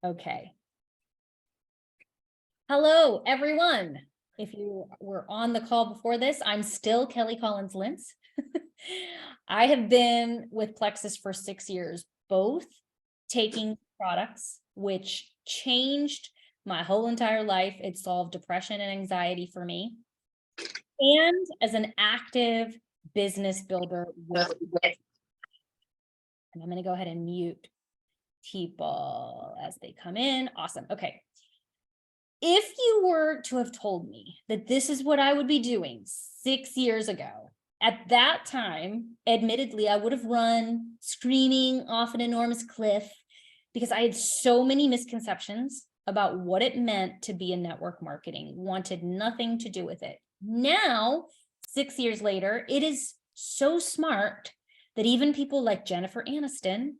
Okay. Hello, everyone. If you were on the call before this, I'm still Kelly Collins LIntz. I have been with Plexus for 6 years, both taking products which changed my whole entire life. It solved depression and anxiety for me. And as an active business builder and I'm going to go ahead and mute people as they come in. Awesome. Okay. If you were to have told me that this is what I would be doing 6 years ago, at that time, admittedly, I would have run screaming off an enormous cliff because I had so many misconceptions about what it meant to be in network marketing, wanted nothing to do with it. Now, 6 years later, it is so smart that even people like Jennifer Aniston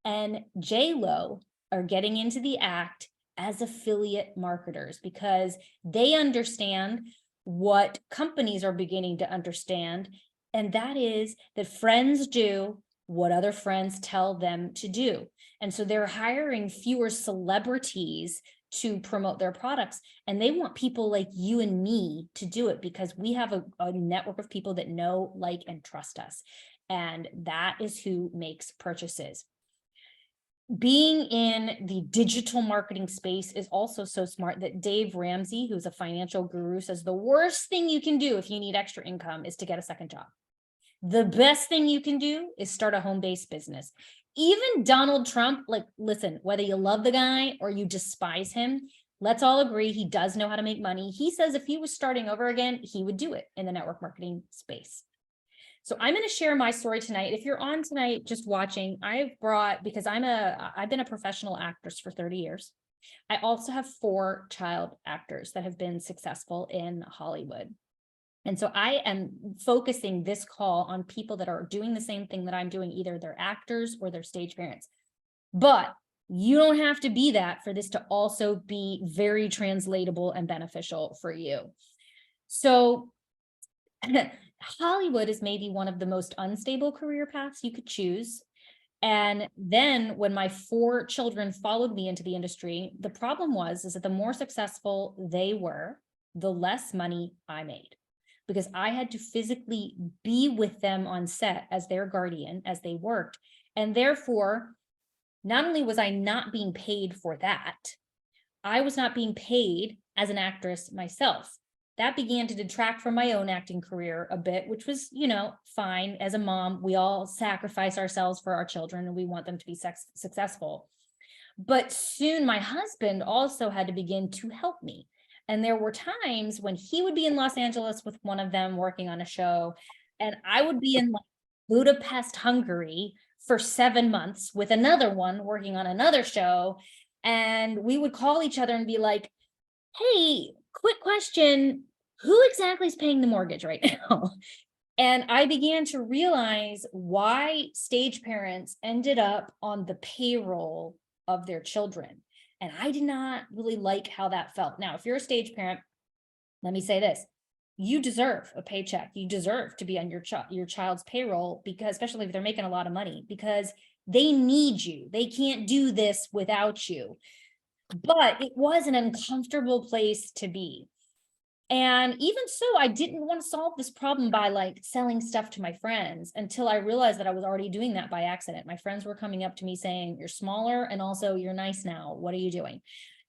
and J-Lo are getting into the act as affiliate marketers because they understand what companies are beginning to understand. And that is that friends do what other friends tell them to do. And so they're hiring fewer celebrities to promote their products. And they want people like you and me to do it because we have a network of people that know, like, and trust us. And that is who makes purchases. Being in the digital marketing space is also so smart that Dave Ramsey, who's a financial guru, says the worst thing you can do if you need extra income is to get a second job. The best thing you can do is start a home-based business. Even Donald Trump, like, listen, whether you love the guy or you despise him, let's all agree he does know how to make money. He says if he was starting over again, he would do it in the network marketing space. So I'm going to share my story tonight. If you're on tonight just watching, I've brought, because I've been a professional actress for 30 years. I also have 4 child actors that have been successful in Hollywood. And so I am focusing this call on people that are doing the same thing that I'm doing, either they're actors or they're stage parents. But you don't have to be that for this to also be very translatable and beneficial for you. So Hollywood is maybe one of the most unstable career paths you could choose. And then when my 4 children followed me into the industry, the problem is that the more successful they were, the less money I made, because I had to physically be with them on set as their guardian as they worked. And therefore, not only was I not being paid for that, I was not being paid as an actress myself. That began to detract from my own acting career a bit, which was, fine. As a mom, we all sacrifice ourselves for our children and we want them to be successful. But soon my husband also had to begin to help me. And there were times when he would be in Los Angeles with one of them working on a show, and I would be in Budapest, Hungary for 7 months with another one working on another show. And we would call each other and be like, hey, quick question, who exactly is paying the mortgage right now? And I began to realize why stage parents ended up on the payroll of their children. And I did not really like how that felt. Now, if you're a stage parent, let me say this. You deserve a paycheck. You deserve to be on your child's payroll, because especially if they're making a lot of money, because they need you. They can't do this without you. But it was an uncomfortable place to be. And even so, I didn't want to solve this problem by selling stuff to my friends until I realized that I was already doing that by accident. My friends were coming up to me saying, you're smaller and also you're nice now. What are you doing?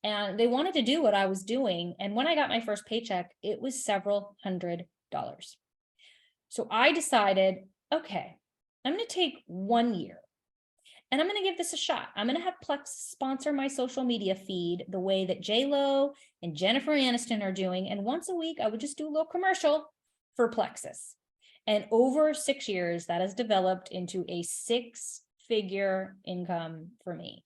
And they wanted to do what I was doing. And when I got my first paycheck, it was several $100s. So I decided, okay, I'm going to take 1 year. And I'm going to give this a shot. I'm going to have Plex sponsor my social media feed the way that J-Lo and Jennifer Aniston are doing. And once a week, I would just do a little commercial for Plexus. And over 6 years, that has developed into a 6-figure income for me.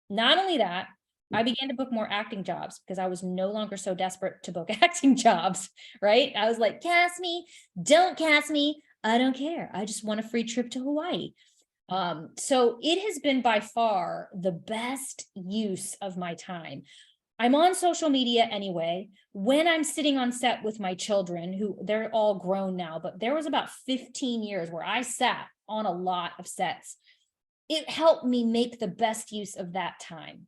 Not only that, I began to book more acting jobs because I was no longer so desperate to book acting jobs, right? I was like, cast me, don't cast me. I don't care. I just want a free trip to Hawaii. So it has been by far the best use of my time. I'm on social media anyway. When I'm sitting on set with my children, who they're all grown now, but there was about 15 years where I sat on a lot of sets. It helped me make the best use of that time.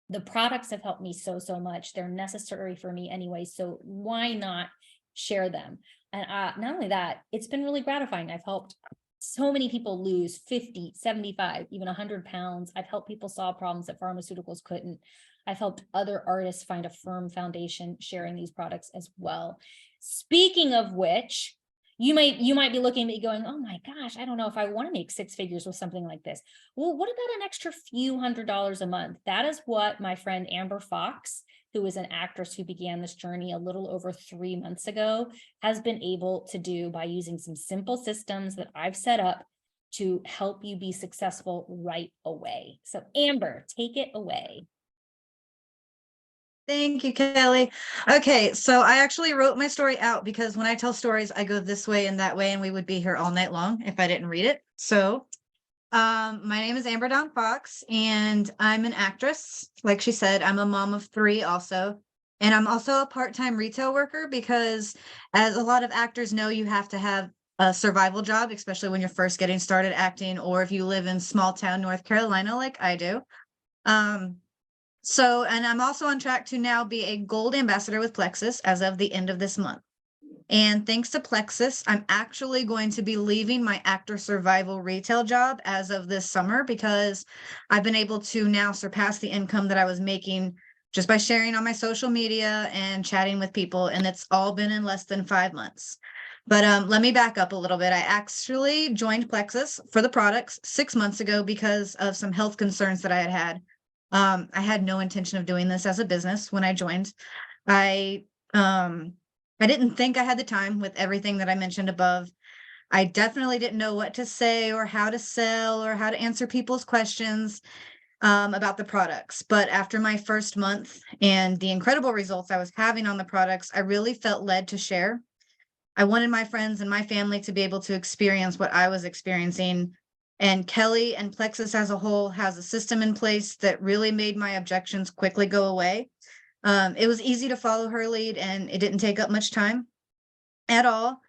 The products have helped me so much. They're necessary for me anyway. So why not share them? And not only that, it's been really gratifying. I've helped so many people lose 50, 75, even 100 pounds. I've helped people solve problems that pharmaceuticals couldn't. I've helped other artists find a firm foundation sharing these products as well. Speaking of which, you might be looking at me going, oh my gosh, I don't know if I want to make six figures with something like this. Well, what about an extra few $100s a month? That is what my friend Amber Fox, who is an actress who began this journey a little over 3 months ago, has been able to do by using some simple systems that I've set up to help you be successful right away. So Amber, take it away. Thank you, Kelly. Okay, so I actually wrote my story out because when I tell stories, I go this way and that way, and we would be here all night long if I didn't read it. So, my name is Amber Dawn Fox, and I'm an actress. Like she said, I'm a mom of 3 also. And I'm also a part-time retail worker because, as a lot of actors know, you have to have a survival job, especially when you're first getting started acting, or if you live in small town North Carolina like I do. Um, and I'm also on track to now be a gold ambassador with Plexus as of the end of this month. And thanks to Plexus, I'm actually going to be leaving my actor survival retail job as of this summer because I've been able to now surpass the income that I was making just by sharing on my social media and chatting with people. And it's all been in less than 5 months. But let me back up a little bit. I actually joined Plexus for the products 6 months ago because of some health concerns that I had. I had no intention of doing this as a business when I joined. I I didn't think I had the time with everything that I mentioned above. I definitely didn't know what to say or how to sell or how to answer people's questions about the products. But after my first month and the incredible results I was having on the products, I really felt led to share. I wanted my friends and my family to be able to experience what I was experiencing. And Kelly and Plexus as a whole has a system in place that really made my objections quickly go away. It was easy to follow her lead and it didn't take up much time at all.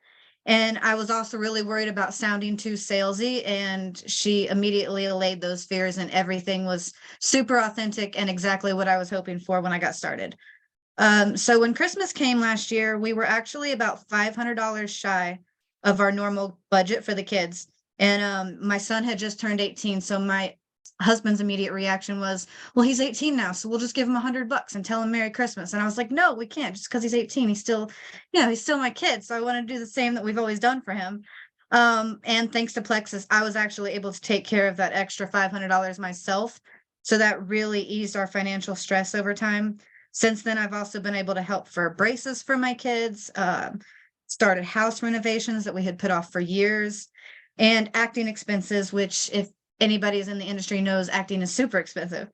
And I was also really worried about sounding too salesy, and she immediately allayed those fears, and everything was super authentic and exactly what I was hoping for when I got started. So when Christmas came last year, we were actually about $500 shy of our normal budget for the kids. And my son had just turned 18, so my husband's immediate reaction was, well, he's 18 now, so we'll just give him $100 and tell him Merry Christmas. And I was like, no, we can't. Just because he's 18, he's still, he's still my kid. So I want to do the same that we've always done for him. And thanks to Plexus, I was actually able to take care of that extra $500 myself. So that really eased our financial stress over time. Since then, I've also been able to help for braces for my kids, started house renovations that we had put off for years, and acting expenses, which if anybody is in the industry knows acting is super expensive.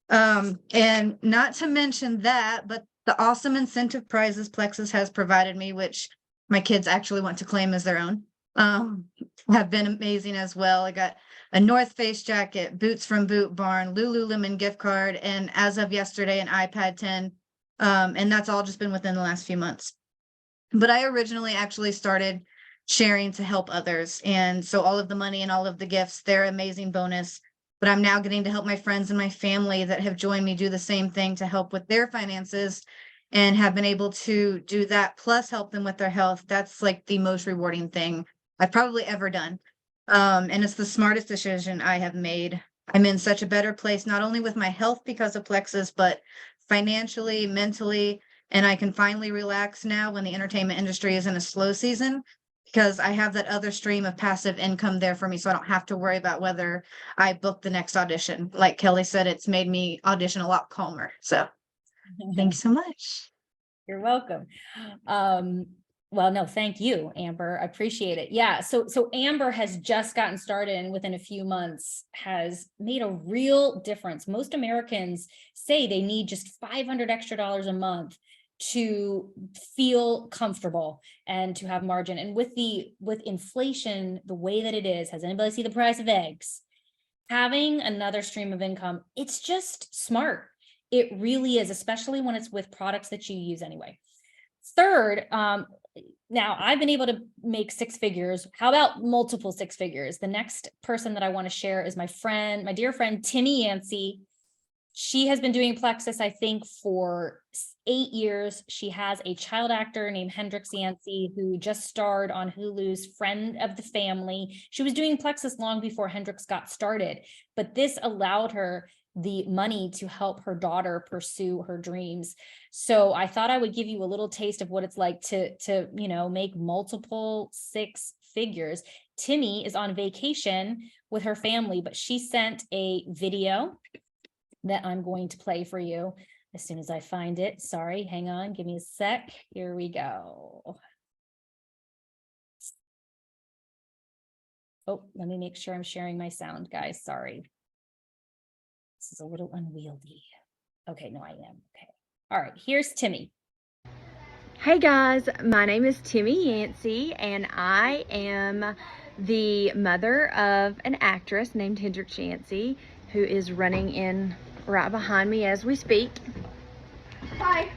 And not to mention that, but the awesome incentive prizes Plexus has provided me, which my kids actually want to claim as their own, have been amazing as well. I got a North Face jacket, boots from Boot Barn, Lululemon gift card, and as of yesterday, an iPad 10. And that's all just been within the last few months. But I originally actually started sharing to help others. And so all of the money and all of the gifts, they're amazing bonus. But I'm now getting to help my friends and my family that have joined me do the same thing to help with their finances and have been able to do that, plus help them with their health. That's like the most rewarding thing I've probably ever done. And it's the smartest decision I have made. I'm in such a better place, not only with my health because of Plexus, but financially, mentally, and I can finally relax now when the entertainment industry is in a slow season because I have that other stream of passive income there for me. So I don't have to worry about whether I book the next audition. Like Kelly said, it's made me audition a lot calmer. So thank you so much. You're welcome. Well, no, thank you, Amber. I appreciate it. Yeah. So Amber has just gotten started and within a few months has made a real difference. Most Americans say they need just $500 extra a month to feel comfortable and to have margin. And with inflation, the way that it is, has anybody see the price of eggs? Having another stream of income, it's just smart. It really is, especially when it's with products that you use anyway. Third, now I've been able to make 6 figures. How about multiple 6 figures? The next person that I want to share is my dear friend, Timie Yancey. She has been doing Plexus, I think, for 8 years. She has a child actor named Hendrix Yancey who just starred on Hulu's Friend of the Family. She was doing Plexus long before Hendrix got started, but this allowed her the money to help her daughter pursue her dreams. So I thought I would give you a little taste of what it's like to make multiple 6 figures. Timie is on vacation with her family, but she sent a video that I'm going to play for you as soon as I find it. Sorry, hang on, give me a sec. Here we go. Oh, let me make sure I'm sharing my sound, guys. Sorry. This is a little unwieldy. Okay, no, I am. Okay. All right, here's Timie. Hey guys, my name is Timie Yancey, and I am the mother of an actress named Hendrix Yancey, who is running in right behind me as we speak. Hi.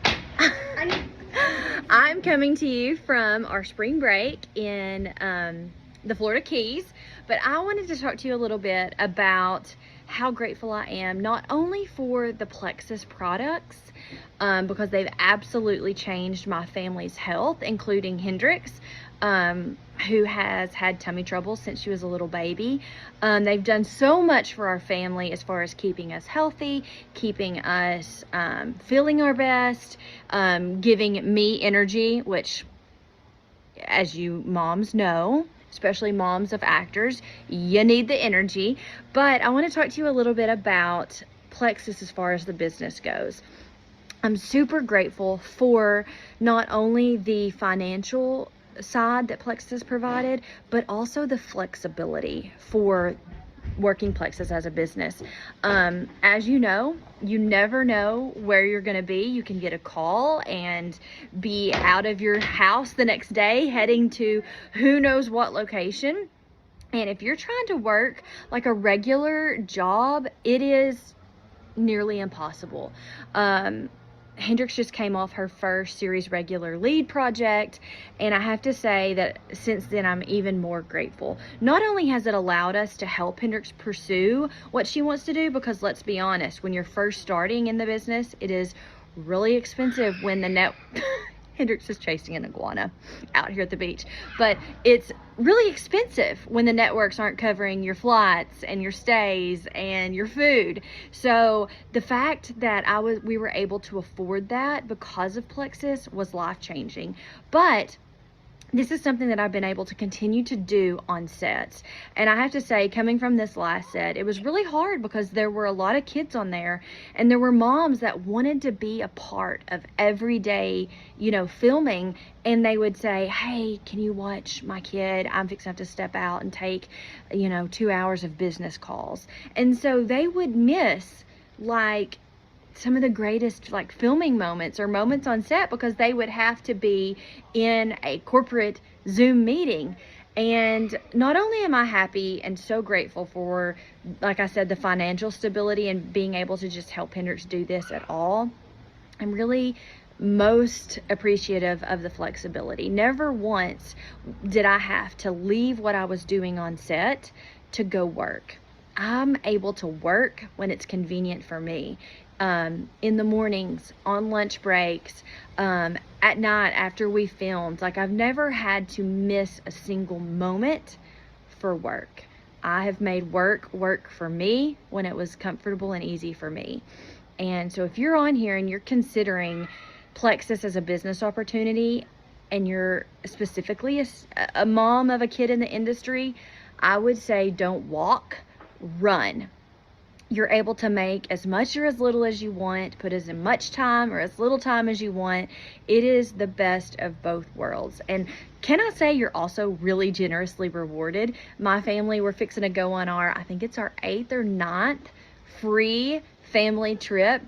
I'm coming to you from our spring break in the Florida Keys, but I wanted to talk to you a little bit about how grateful I am, not only for the Plexus products, because they've absolutely changed my family's health, including Hendrix, who has had tummy trouble since she was a little baby. They've done so much for our family as far as keeping us healthy, keeping us feeling our best, giving me energy, which, as you moms know, especially moms of actors, you need the energy. But I want to talk to you a little bit about Plexus as far as the business goes. I'm super grateful for not only the financial side that Plexus provided, but also the flexibility for working Plexus as a business. As you know, you never know where you're going to be. You can get a call and be out of your house the next day heading to who knows what location. And if you're trying to work like a regular job, it is nearly impossible. Hendrix just came off her first series regular lead project, and I have to say that since then I'm even more grateful. Not only has it allowed us to help Hendrix pursue what she wants to do, because let's be honest, when you're first starting in the business, it is really expensive when the Hendrix is chasing an iguana out here at the beach, but it's really expensive when the networks aren't covering your flights and your stays and your food. So the fact that we were able to afford that because of Plexus was life-changing. But this is something that I've been able to continue to do on sets. And I have to say, coming from this last set, it was really hard because there were a lot of kids on there, and there were moms that wanted to be a part of everyday, filming. And they would say, hey, can you watch my kid? I'm fixing to have to step out and take, 2 hours of business calls. And so they would miss some of the greatest filming moments or moments on set because they would have to be in a corporate Zoom meeting. And not only am I happy and so grateful for, like I said, the financial stability and being able to just help Hendrix do this at all, I'm really most appreciative of the flexibility. Never once did I have to leave what I was doing on set to go work. I'm able to work when it's convenient for me. In the mornings, on lunch breaks, at night after we filmed. I've never had to miss a single moment for work. I have made work for me when it was comfortable and easy for me. And so if you're on here and you're considering Plexus as a business opportunity, and you're specifically a mom of a kid in the industry, I would say don't walk, run. You're able to make as much or as little as you want, put as much time or as little time as you want. It is the best of both worlds. And can I say you're also really generously rewarded? My family, we're fixing to go on I think it's our 8th or 9th free family trip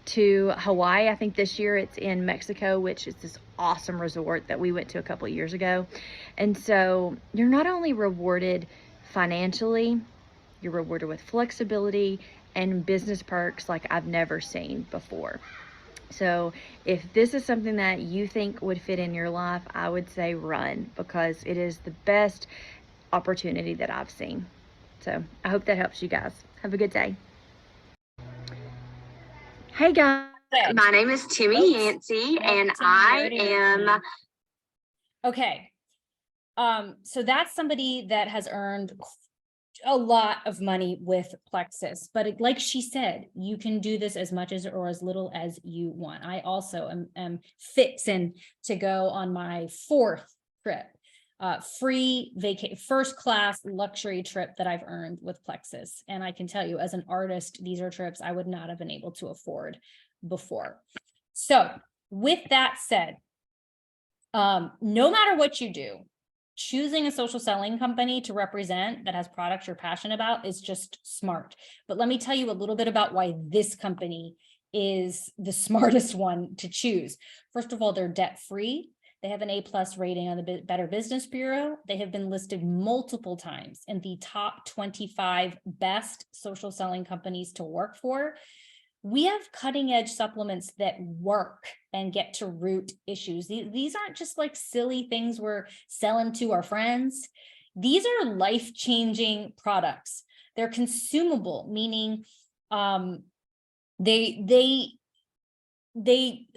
to Hawaii. I think this year it's in Mexico, which is this awesome resort that we went to a couple of years ago. And so you're not only rewarded financially, you're rewarded with flexibility and business perks like I've never seen before. So if this is something that you think would fit in your life, I would say run, because it is the best opportunity that I've seen. So I hope that helps you guys. Have a good day. Hey guys, Good. My name is Timie Yancey, and I am. Okay. So that's somebody that has earned a lot of money with Plexus, but like she said, you can do this as much as or as little as you want. I also am fixing to go on my 4th trip, free first class luxury trip that I've earned with Plexus. And I can tell you, as an artist, these are trips I would not have been able to afford before. So with that said, no matter what you do, choosing a social selling company to represent that has products you're passionate about is just smart. But let me tell you a little bit about why this company is the smartest one to choose. First of all, they're debt-free. They have an A+ rating on the Better Business Bureau. They have been listed multiple times in the top 25 best social selling companies to work for. We have cutting edge supplements that work and get to root issues. These aren't just like silly things we're selling to our friends. These are life-changing products. They're consumable, meaning they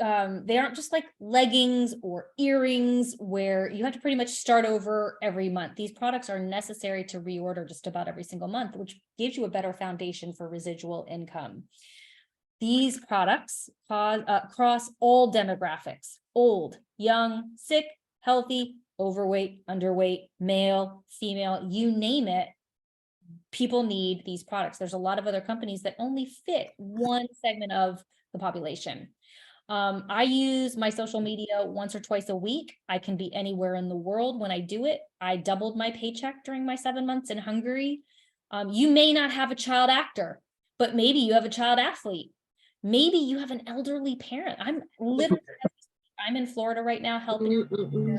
aren't just like leggings or earrings where you have to pretty much start over every month. These products are necessary to reorder just about every single month, which gives you a better foundation for residual income. These products cross all demographics: old, young, sick, healthy, overweight, underweight, male, female, you name it. People need these products. There's a lot of other companies that only fit one segment of the population. I use my social media once or twice a week. I can be anywhere in the world when I do it. I doubled my paycheck during my 7 months in Hungary. You may not have a child actor, but maybe you have a child athlete. Maybe you have an elderly parent. I'm in Florida right now helping my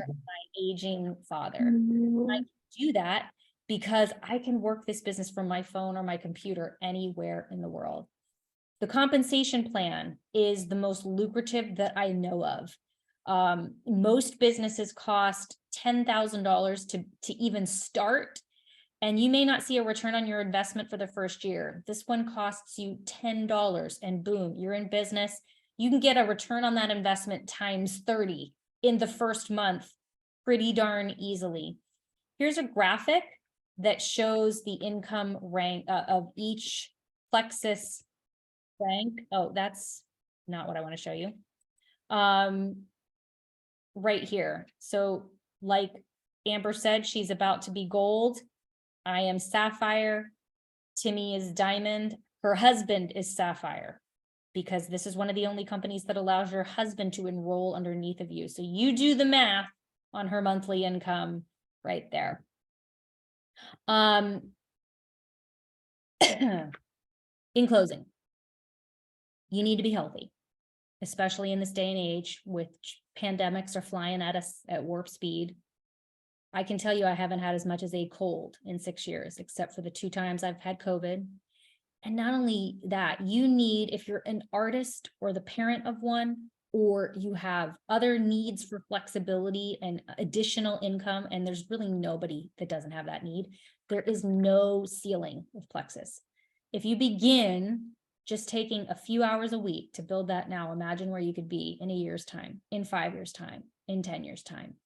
aging father. I do that because I can work this business from my phone or my computer anywhere in the world. The compensation plan is the most lucrative that I know of. Most businesses cost $10,000 to even start. And you may not see a return on your investment for the first year. This one costs you $10 and boom, you're in business. You can get a return on that investment times 30 in the first month pretty darn easily. Here's a graphic that shows the income rank of each Plexus rank. Oh, that's not what I want to show you. Right here. So like Amber said, she's about to be gold. I am sapphire. Timie is diamond. Her husband is sapphire, because this is one of the only companies that allows your husband to enroll underneath of you. So you do the math on her monthly income right there. In closing, you need to be healthy, especially in this day and age with pandemics are flying at us at warp speed. I can tell you I haven't had as much as a cold in 6 years, except for the 2 times I've had COVID. And not only that, you need, if you're an artist or the parent of one, or you have other needs for flexibility and additional income, and there's really nobody that doesn't have that need, there is no ceiling with Plexus. If you begin just taking a few hours a week to build that now, imagine where you could be in a year's time, in 5 years' time, in 10 years' time.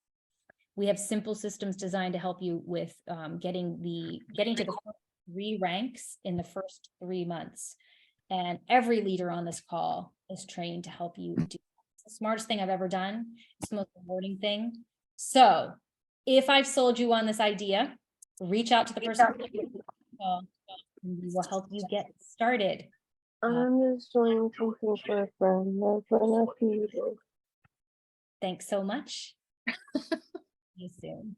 We have simple systems designed to help you with getting to the 3 ranks in the first 3 months. And every leader on this call is trained to help you do that. It's the smartest thing I've ever done. It's the most rewarding thing. So if I've sold you on this idea, reach out to the person and we will help you get started. I'm just doing something for a friend. That's what I feel. Thanks so much. See you soon.